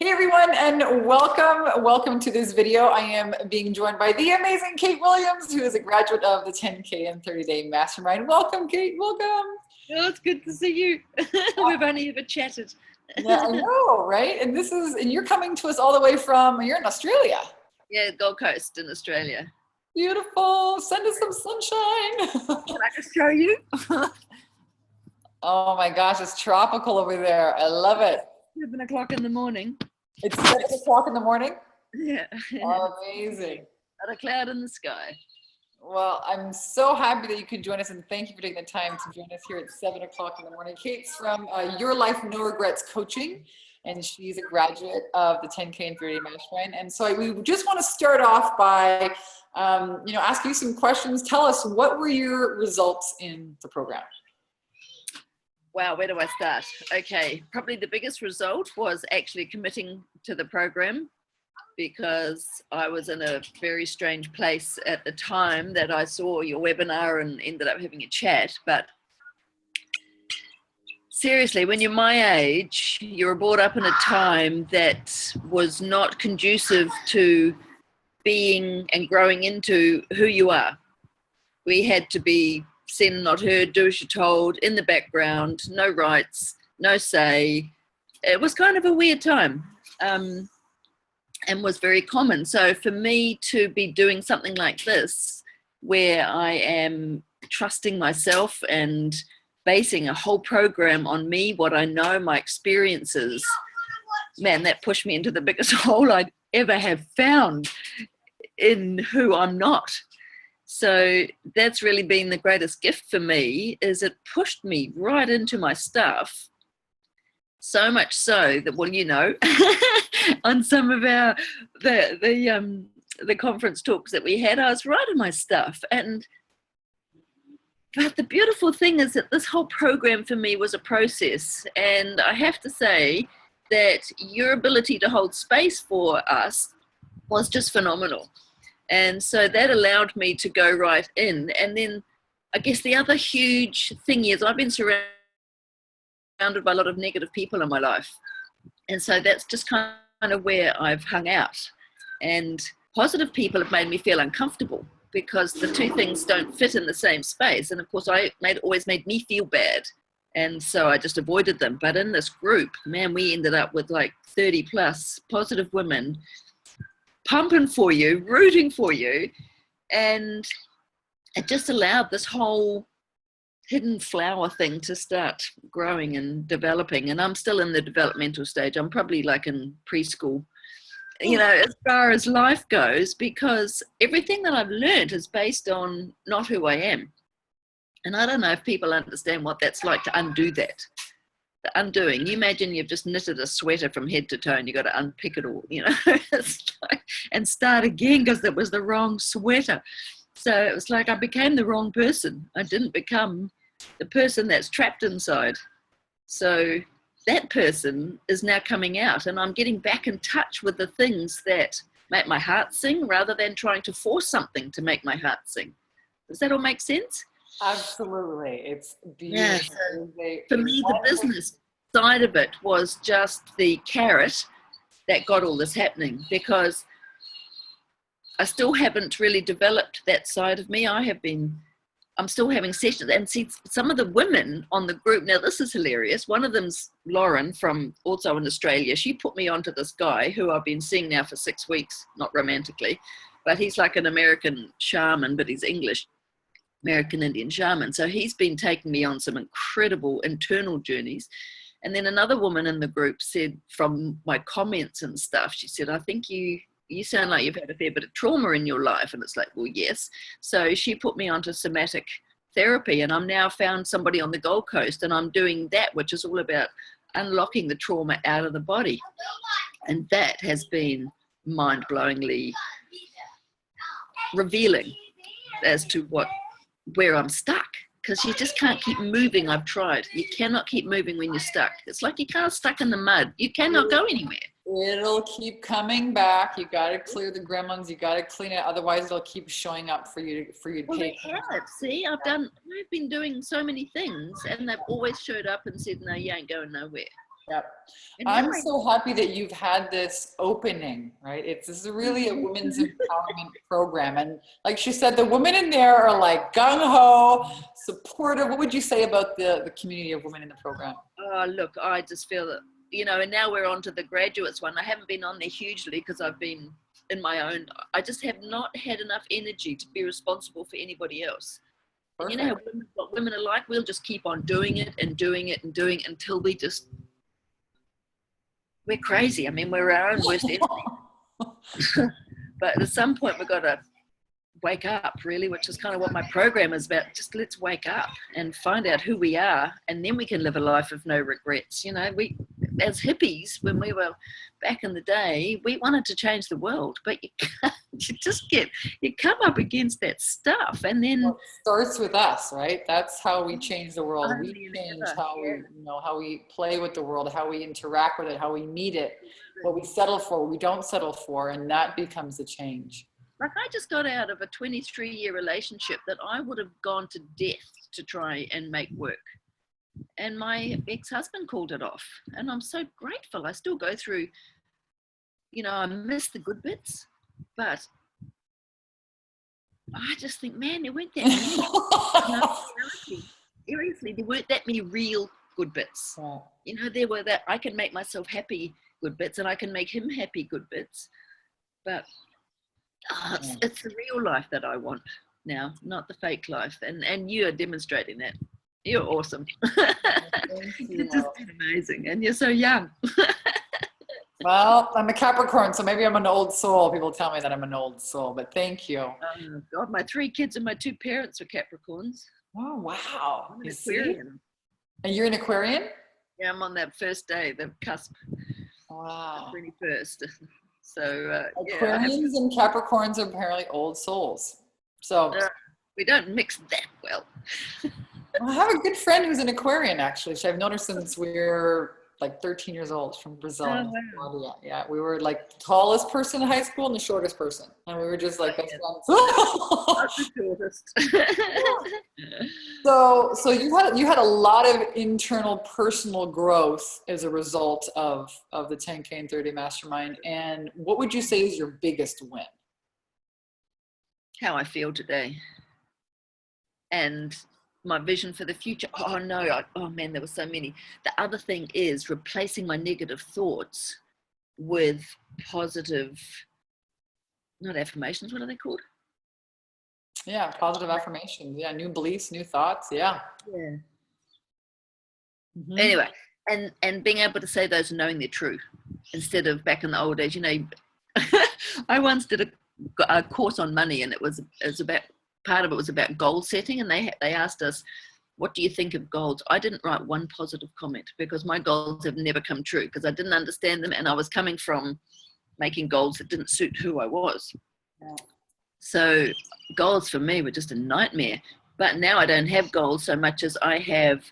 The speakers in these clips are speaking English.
Hey everyone, and welcome to this video. I am being joined by the amazing Cate Williams, who is a graduate of the 10K and 30-day Mastermind. Welcome, Cate, welcome. Oh, it's good to see you. We've only ever chatted. Yeah, I know, right? And you're coming to us all the way you're in Australia. Yeah, Gold Coast in Australia. Beautiful, send us some sunshine. Can I just show you? Oh my gosh, it's tropical over there. I love it. 7 o'clock in the morning. It's 7 o'clock in the morning? Yeah. Oh, amazing. Not a cloud in the sky. Well, I'm so happy that you could join us, and thank you for taking the time to join us here at 7 o'clock in the morning. Cate's from Your Life No Regrets Coaching, and she's a graduate of the 10K and 30-day Mastermind. And so we just want to start off by, asking you some questions. Tell us, what were your results in the program? Wow, where do I start? Okay, probably the biggest result was actually committing to the program, because I was in a very strange place at the time that I saw your webinar and ended up having a chat. But seriously, when you're my age, you were brought up in a time that was not conducive to being and growing into who you are. We had to be seen, not heard, do as you're told, in the background, no rights, no say. It was kind of a weird time. And was very common. So for me to be doing something like this, where I am trusting myself and basing a whole program on me, what I know, my experiences, man, that pushed me into the biggest hole I'd ever have found in who I'm not. So that's really been the greatest gift for me, is it pushed me right into my stuff. So much so that, well, on some of the conference talks that we had, I was writing my stuff. But the beautiful thing is that this whole program for me was a process. And I have to say that your ability to hold space for us was just phenomenal. And so that allowed me to go right in. And then I guess the other huge thing is I've been surrounded by a lot of negative people in my life, and so that's just kind of where I've hung out. And positive people have made me feel uncomfortable, because the two things don't fit in the same space, and of course always made me feel bad, and so I just avoided them. But in this group, man, we ended up with like 30 plus positive women pumping for you, rooting for you, and it just allowed this whole hidden flower thing to start growing and developing. And I'm still in the developmental stage. I'm probably like in preschool, as far as life goes, because everything that I've learned is based on not who I am. And I don't know if people understand what that's like to undo that. The undoing. You imagine you've just knitted a sweater from head to toe and you've got to unpick it all, and start again because it was the wrong sweater. So it was like I became the wrong person. I didn't become the person that's trapped inside. So that person is now coming out, and I'm getting back in touch with the things that make my heart sing, rather than trying to force something to make my heart sing. Does that all make sense? Absolutely. It's beautiful. Yeah, so for me, the business side of it was just the carrot that got all this happening, because I still haven't really developed that side of me. I'm still having sessions, and see some of the women on the group. Now, this is hilarious. One of them's Lauren, from also in Australia. She put me onto this guy who I've been seeing now for 6 weeks, not romantically, but he's like an American shaman, but he's English, American Indian shaman. So he's been taking me on some incredible internal journeys. And then another woman in the group said, from my comments and stuff, she said, I think you sound like you've had a fair bit of trauma in your life. And it's like, well, yes. So she put me onto somatic therapy, and I'm now found somebody on the Gold Coast, and I'm doing that, which is all about unlocking the trauma out of the body. And that has been mind-blowingly revealing as to where I'm stuck, because you just can't keep moving. I've tried. You cannot keep moving when you're stuck. It's like you're kind of stuck in the mud. You cannot go anywhere. It'll keep coming back. You got to clear the gremlins. You got to clean it. Otherwise, it'll keep showing up for you to take. See, I've been doing so many things, and they've always showed up and said, no, you ain't going nowhere. Yep. And now I'm so happy that you've had this opening, right? This is really a women's empowerment program. And like she said, the women in there are like gung-ho, supportive. What would you say about the community of women in the program? look, I just feel that, you know, and now we're on to the graduates one. I haven't been on there hugely because I've been in my own, I just have not had enough energy to be responsible for anybody else. And you know how what women are like, we'll just keep on doing it and doing it and doing it until we're crazy. I mean, we're our own worst enemy. But at some point we've got to wake up, really, which is kind of what my program is about. Just let's wake up and find out who we are, and then we can live a life of no regrets. You know, we, as hippies, when we were back in the day, we wanted to change the world, but you can't, you come up against that stuff, and then well, it starts with us, right? That's how we change the world. We change how we, you know, how we play with the world, how we interact with it, how we meet it, what we settle for, what we don't settle for, and that becomes the change. Like, I just got out of a 23-year relationship that I would have gone to death to try and make work. And my ex-husband called it off. And I'm so grateful. I still go through, you know, I miss the good bits, but I just think, man, there weren't that many. You know, seriously, there weren't that many real good bits. Yeah. You know, there were that I can make myself happy good bits, and I can make him happy good bits. But it's the real life that I want now, not the fake life. And you are demonstrating that. You're awesome. You're just amazing, and you're so young. Well, I'm a Capricorn, so maybe I'm an old soul. People tell me that I'm an old soul, but thank you. Oh, God, my 3 kids and my 2 parents were Capricorns. Oh, wow. I'm an Aquarian. And you're an Aquarian? Yeah, I'm on that first day, the cusp. Wow. The 21st. So Aquarians and Capricorns are apparently old souls. So we don't mix that well. I have a good friend who's an Aquarian, actually. I've known her since we were like 13 years old, from Brazil. Oh, wow. Yeah, we were like the tallest person in high school and the shortest person, and we were just like best friends. Not the shortest. So you had a lot of internal personal growth as a result of the 10K and 30 Mastermind. And what would you say is your biggest win? How I feel today, and my vision for the future. Oh no, oh man, there were so many. The other thing is replacing my negative thoughts with positive, not affirmations, what are they called? Yeah, positive affirmations. Yeah, new beliefs, new thoughts. Yeah. Yeah. Mm-hmm. Anyway, and being able to say those and knowing they're true, instead of back in the old days, you know, I once did a course on money, and it was about, part of it was about goal setting, and they asked us, what do you think of goals? I didn't write one positive comment because my goals have never come true because I didn't understand them, and I was coming from making goals that didn't suit who I was. Yeah. So goals for me were just a nightmare. But now I don't have goals so much as I have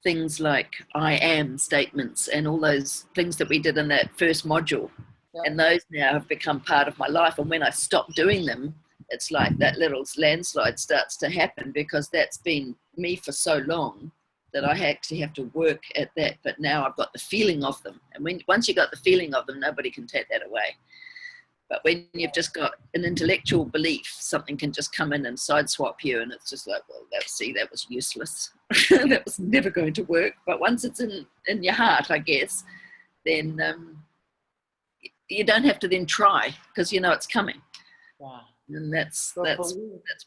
things like I am statements and all those things that we did in that first module. Yeah. And those now have become part of my life. And when I stop doing them, it's like that little landslide starts to happen because that's been me for so long that I actually have to work at that. But now I've got the feeling of them. And once you got the feeling of them, nobody can take that away. But when you've just got an intellectual belief, something can just come in and sideswap you. And it's just like, well, that was useless. That was never going to work. But once it's in your heart, I guess, then you don't have to then try because you know it's coming. Wow. And that's pretty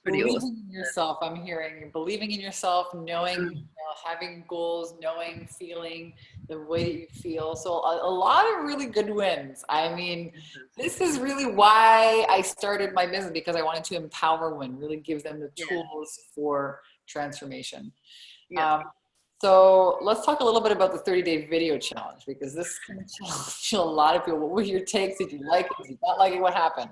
believing awesome. In yourself, I'm hearing believing in yourself, knowing, you know, having goals, knowing, feeling the way that you feel. So a lot of really good wins. I mean, this is really why I started my business, because I wanted to empower women, really give them the tools for transformation. Yeah. So let's talk a little bit about the 30-day video challenge, because this can challenge a lot of people. What were your takes? Did you like it? Did you not like it? What happened?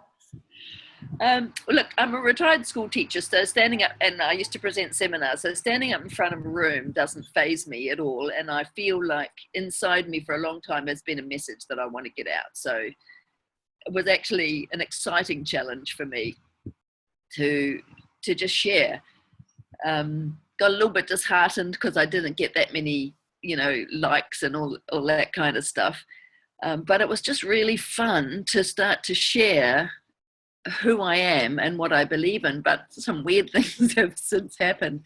Look, I'm a retired school teacher, so standing up, and I used to present seminars, so standing up in front of a room doesn't faze me at all, and I feel like inside me for a long time has been a message that I want to get out. So it was actually an exciting challenge for me to just share. Got a little bit disheartened because I didn't get that many you know, likes and all that kind of stuff. But it was just really fun to start to share who I am and what I believe in. But some weird things have since happened.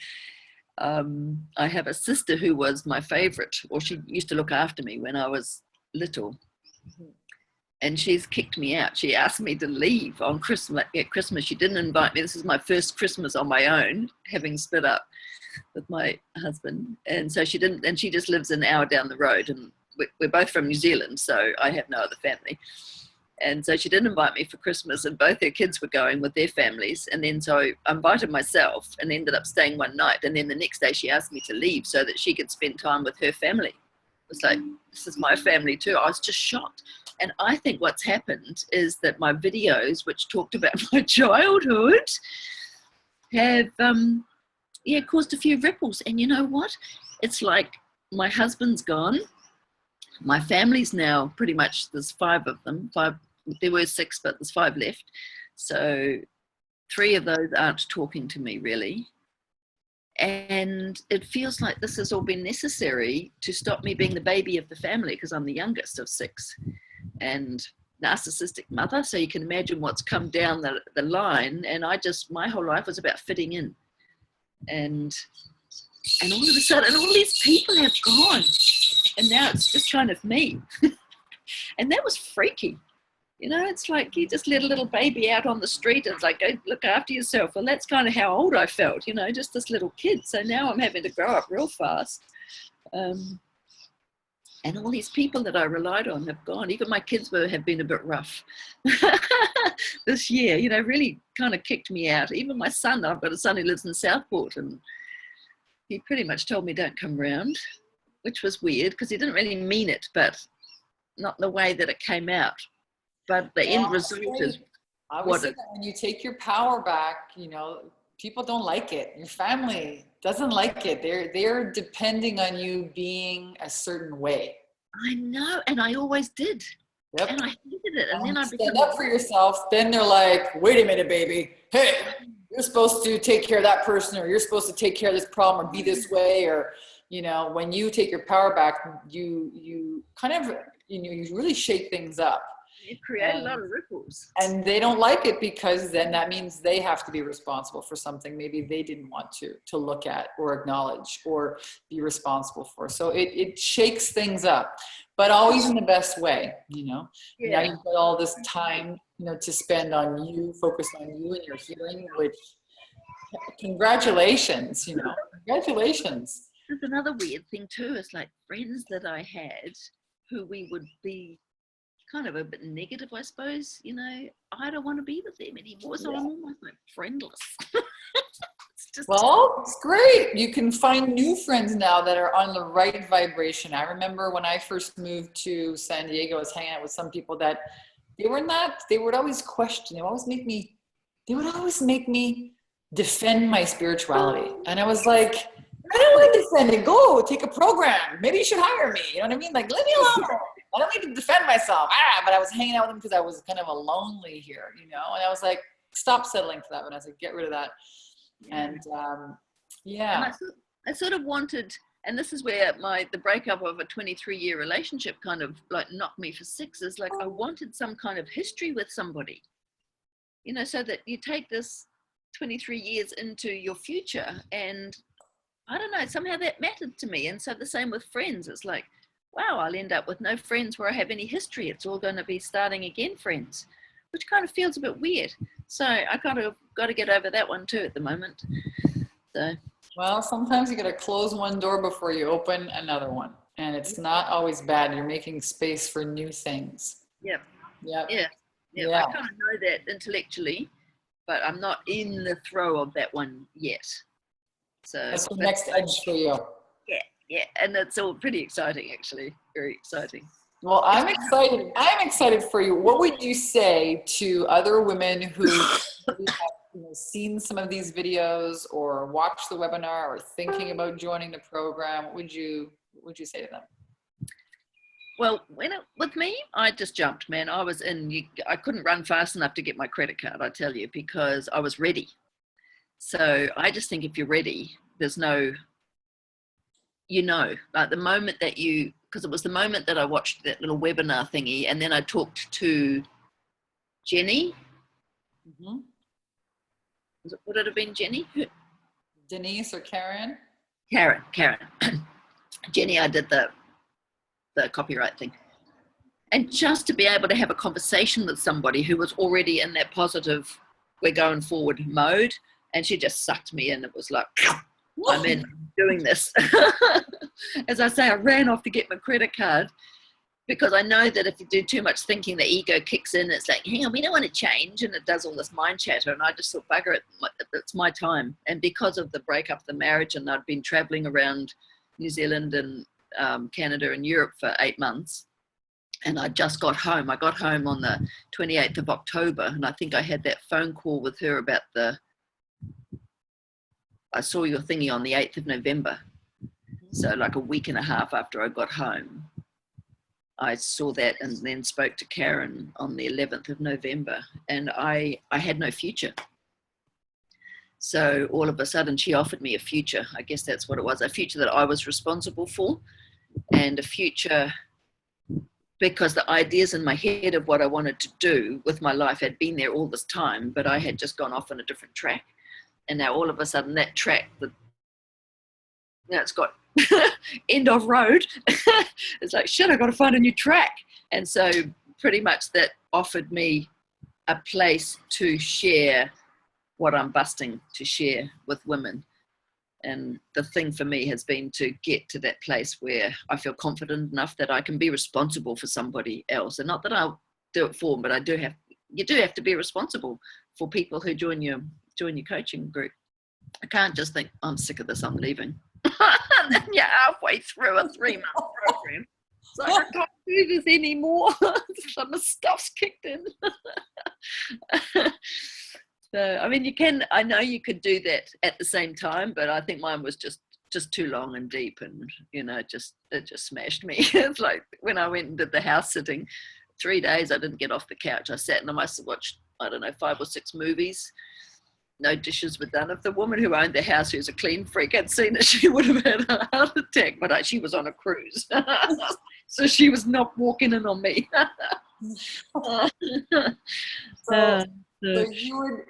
I have a sister who was my favorite, or she used to look after me when I was little. And she's kicked me out. She asked me to leave on Christmas. At Christmas, she didn't invite me. This is my first Christmas on my own, having split up with my husband. And so she didn't, and she just lives an hour down the road. And we're both from New Zealand, so I have no other family. And so she didn't invite me for Christmas, and both her kids were going with their families. And then so I invited myself and ended up staying one night. And then the next day she asked me to leave so that she could spend time with her family. It was like, this is my family too. I was just shocked. And I think what's happened is that my videos, which talked about my childhood, have caused a few ripples. And you know what? It's like my husband's gone. My family's now pretty much, there's 5 of them. 5, there were 6, but there's 5 left. So 3 of those aren't talking to me really. And it feels like this has all been necessary to stop me being the baby of the family, because I'm the youngest of 6 and narcissistic mother. So you can imagine what's come down the line. And my whole life was about fitting in. And all of a sudden, all these people have gone. And now it's just kind of me. And that was freaky. You know, it's like you just let a little baby out on the street and it's like, go look after yourself. Well, that's kind of how old I felt, you know, just this little kid. So now I'm having to grow up real fast. And all these people that I relied on have gone. Even my kids have been a bit rough this year, you know, really kind of kicked me out. Even my son, I've got a son who lives in Southport, and he pretty much told me don't come round, which was weird because he didn't really mean it, but not in the way that it came out. But the end result is I would say that when you take your power back, you know, people don't like it. Your family doesn't like it. They're depending on you being a certain way. I know, and I always did. Yep. And I hated it. And then I stand up for yourself. Then they're like, wait a minute, baby. Hey, you're supposed to take care of that person, or you're supposed to take care of this problem, or be this way, or, you know, when you take your power back, you kind of, you know, you really shake things up. It created a lot of ripples. And they don't like it, because then that means they have to be responsible for something maybe they didn't want to look at or acknowledge or be responsible for. So it shakes things up, but always in the best way, you know. Yeah. Now you've got all this time, you know, to spend on you, focus on you and your healing, which, congratulations, you know, congratulations. There's another weird thing too. It's like friends that I had who we would be kind of a bit negative, I suppose, you know, I don't want to be with them anymore, so I'm almost like friendless. Well, it's great. You can find new friends now that are on the right vibration. I remember when I first moved to San Diego, I was hanging out with some people that they would always question, they would always make me defend my spirituality. And I was like, I don't want to defend it. Go take a program. Maybe you should hire me. You know what I mean? Like, leave me alone. I don't need to defend myself. But I was hanging out with them because I was kind of a lonely here, you know? And I was like, stop settling for that. And I was like, get rid of that. And yeah. And I sort of wanted, and this is where the breakup of a 23-year relationship kind of like knocked me for 6, is like I wanted some kind of history with somebody, you know, so that you take this 23 years into your future. And I don't know, somehow that mattered to me. And so the same with friends. It's like, wow, I'll end up with no friends where I have any history. It's all going to be starting again friends, which kind of feels a bit weird. So I kind of got to get over that one too at the moment. So, well, sometimes you got to close one door before you open another one. And it's not always bad. You're making space for new things. Yep. Yeah. I kind of know that intellectually, but I'm not in the throw of that one yet. So that's the next edge for you. Yeah, and it's all pretty exciting, actually. Very exciting. Well, I'm excited. I'm excited for you. What would you say to other women who have, you know, seen some of these videos or watched the webinar or thinking about joining the program? What would you say to them? Well, with me, I just jumped, man. I was I couldn't run fast enough to get my credit card, I tell you, because I was ready. So I just think if you're ready, there's no you know, like the moment that you, because it was the moment that I watched that little webinar thingy, and then I talked to Jenny. Mm-hmm. Would it have been Jenny? Denise or Karen? Karen. Jenny, I did the copyright thing. And just to be able to have a conversation with somebody who was already in that positive, we're going forward mode, and she just sucked me in. It was like, I'm in doing this. As I say, I ran off to get my credit card, because I know that if you do too much thinking, the ego kicks in. It's like, hang on, we don't want to change. And it does all this mind chatter. And I just thought, bugger it, it's my time. And because of the breakup of the marriage, and I'd been traveling around New Zealand and Canada and Europe for 8 months. And I just got home. I got home on the 28th of October. And I think I had that phone call with her about I saw your thingy on the 8th of November. So like a week and a half after I got home, I saw that, and then spoke to Karen on the 11th of November, and I had no future. So all of a sudden she offered me a future. I guess that's what it was, a future that I was responsible for, and a future because the ideas in my head of what I wanted to do with my life had been there all this time, but I had just gone off on a different track. And now all of a sudden that track, it's got end of road. It's like, shit, I got to find a new track. And so pretty much that offered me a place to share what I'm busting to share with women. And the thing for me has been to get to that place where I feel confident enough that I can be responsible for somebody else. And not that I'll do it for them, but you do have to be responsible for people who join your coaching group. I can't just think, I'm sick of this, I'm leaving. And then you're halfway through a 3-month program. It's like, I can't do this anymore. Some stuff's kicked in. So, I mean, I know you could do that at the same time, but I think mine was just too long and deep, and, it just smashed me. It's like when I went and did the house sitting, 3 days, I didn't get off the couch. I sat and I must have watched, 5 or 6 movies. No dishes were done. If the woman who owned the house, who's a clean freak, had seen it, she would have had a heart attack, but she was on a cruise. So she was not walking in on me. So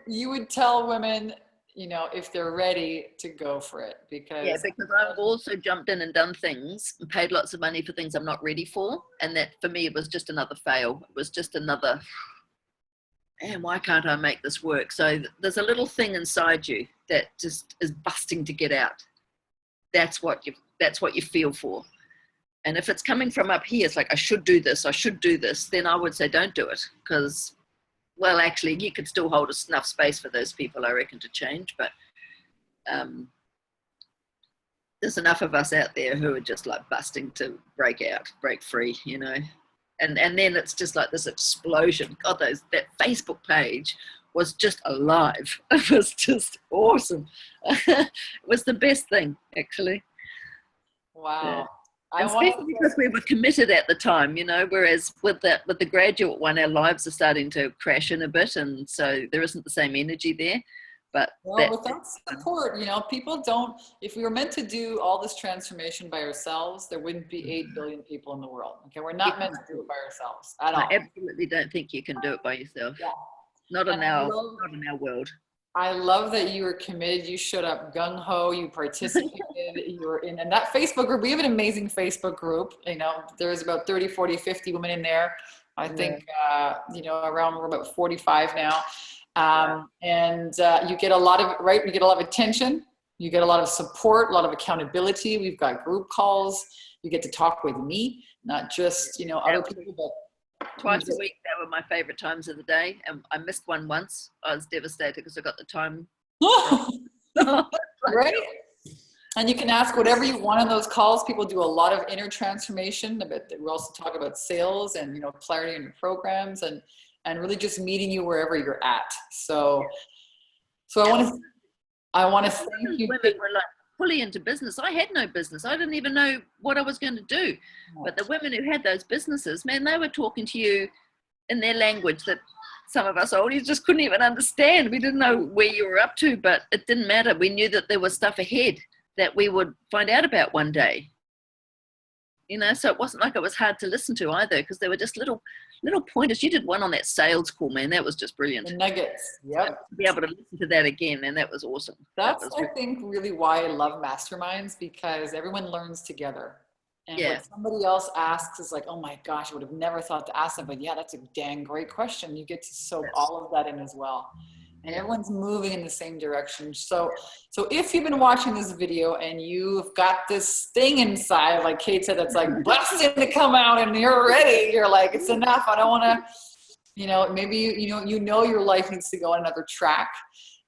you would tell women, if they're ready to go for it, because I've also jumped in and done things and paid lots of money for things I'm not ready for, and that for me it was just another fail. It was just another, man, why can't I make this work? So there's a little thing inside you that just is busting to get out. That's what you feel for. And if it's coming from up here, it's like, I should do this, then I would say don't do it, because, well, actually, you could still hold enough space for those people, I reckon, to change. But there's enough of us out there who are just like busting to break free, And then it's just like this explosion. God, that Facebook page was just alive. It was just awesome. It was the best thing, actually. Wow. Yeah. Especially because we were committed at the time, whereas with the graduate one, our lives are starting to crash in a bit, and so there isn't the same energy there. But without support, people don't, if we were meant to do all this transformation by ourselves, there wouldn't be 8 billion people in the world. Okay, we're not meant to do it by ourselves at all. I absolutely don't think you can do it by yourself. Yeah. Not in our world. I love that you were committed. You showed up gung-ho, you participated, you were in, and that Facebook group, we have an amazing Facebook group. There's about 30, 40, 50 women in there. I think, around, we're about 45 now. And you get a lot of, you get a lot of attention, you get a lot of support, a lot of accountability. We've got group calls. You get to talk with me, not just, other people, but twice a week. That were my favorite times of the day. And I missed one once. I was devastated because I got the time. Right. And you can ask whatever you want on those calls. People do a lot of inner transformation. We also talk about sales and, clarity in your programs and really just meeting you wherever you're at. So I want to thank you. Women were like fully into business. I had no business. I didn't even know what I was going to do. But the women who had those businesses, man, they were talking to you in their language that some of us oldies just couldn't even understand. We didn't know where you were up to, but it didn't matter. We knew that there was stuff ahead that we would find out about one day. So it wasn't like it was hard to listen to either, because they were just little pointers. You did one on that sales call, man. That was just brilliant. The nuggets. Yep. To be able to listen to that again, and that was awesome. That's, I think, really why I love masterminds, because everyone learns together. And what somebody else asks is like, oh my gosh, I would have never thought to ask them. But yeah, that's a dang great question. You get to soak all of that in as well. And everyone's moving in the same direction. So if you've been watching this video and you've got this thing inside, like Cate said, that's like, blessings going to come out and you're ready. You're like, it's enough. I don't want to, maybe you know your life needs to go on another track,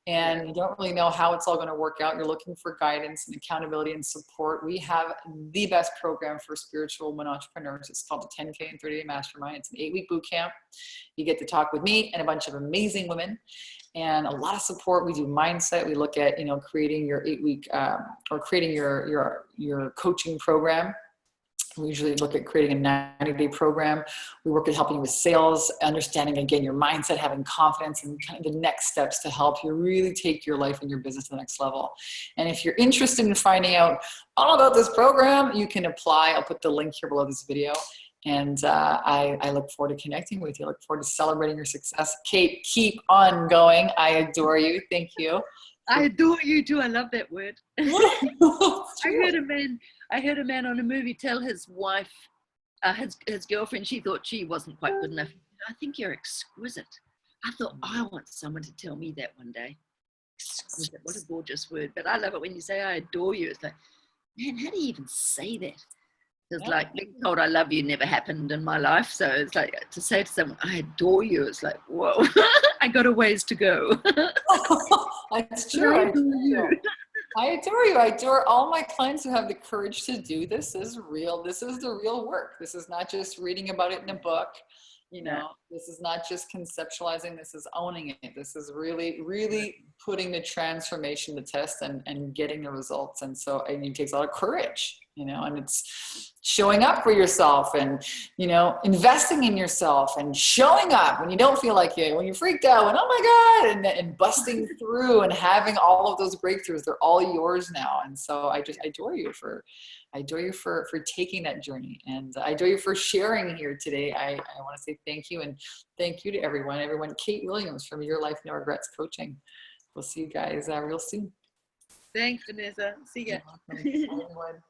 and you don't really know how it's all going to work out. You're looking for guidance and accountability and support. We have the best program for spiritual women entrepreneurs. It's called the 10K and 30-day Mastermind. It's an 8-week boot camp. You get to talk with me and a bunch of amazing women, and a lot of support. We do mindset. We look at, creating your 8-week or creating your coaching program. We usually look at creating a 90-day program. We work at helping you with sales, understanding, again, your mindset, having confidence, and kind of the next steps to help you really take your life and your business to the next level. And if you're interested in finding out all about this program, you can apply. I'll put the link here below this video. And I look forward to connecting with you. I look forward to celebrating your success. Cate, keep on going. I adore you. Thank you. I adore you too. I love that word. I heard a man on a movie tell his wife, his girlfriend, she thought she wasn't quite good enough. I think you're exquisite. I thought, I want someone to tell me that one day. Exquisite. What a gorgeous word. But I love it when you say I adore you. It's like, man, how do you even say that? It's like being told I love you never happened in my life. So it's like to say to someone, I adore you. It's like, whoa, I got a ways to go. That's true. I adore you. I adore all my clients who have the courage to do this. This is real. This is the real work. This is not just reading about it in a book. This is not just conceptualizing. This is owning it. This is really, really putting the transformation to test and getting the results. And so it takes a lot of courage, and it's showing up for yourself and, investing in yourself and showing up when you don't feel like it, when you're freaked out and, oh my God, and busting through and having all of those breakthroughs. They're all yours now. And so I adore you for taking that journey, and I adore you for sharing here today. I want to say thank you, and thank you to everyone. Cate Williams from Your Life No Regrets Coaching. We'll see you guys real soon. Thanks, Vanessa. See ya. You're welcome. Bye, everyone.